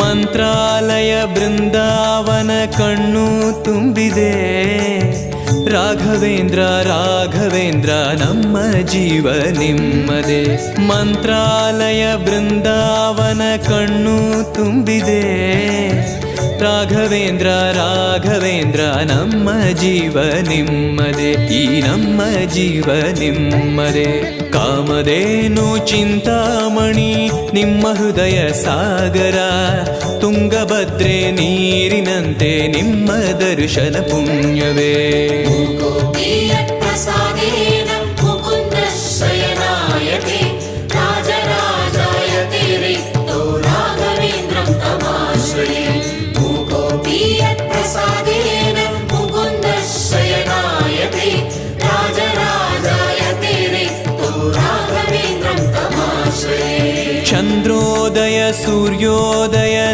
ಮಂತ್ರಾಲಯ ಬೃಂದಾವನ ಕಣ್ಣು ತುಂಬಿದೆ. ರಾಘವೇಂದ್ರ ರಾಘವೇಂದ್ರ ನಮ್ಮ ಜೀವ ನಿಮ್ಮದೇ. ಮಂತ್ರಾಲಯ ಬೃಂದಾವನ ಕಣ್ಣು ತುಂಬಿದೆ. ರಾಘವೇಂದ್ರ ರಾಘವೇಂದ್ರ ನಮ್ಮ ಜೀವ ನಿಮ್ಮದೇ. ಈ ನಮ್ಮ ಜೀವ ನಿಮ್ಮದೇ. ಕಾಮಧೇನು ಚಿಂತಾಮಣಿ ನಿಮ್ಮ ಹೃದಯ ಸಾಗರ. ತುಂಗಭದ್ರೆ ನೀರಿನಂತೆ ನಿಮ್ಮ ದರ್ಶನ ಪುಣ್ಯವೇ. ಚಂದ್ರೋದಯ ಸೂರ್ಯೋದಯ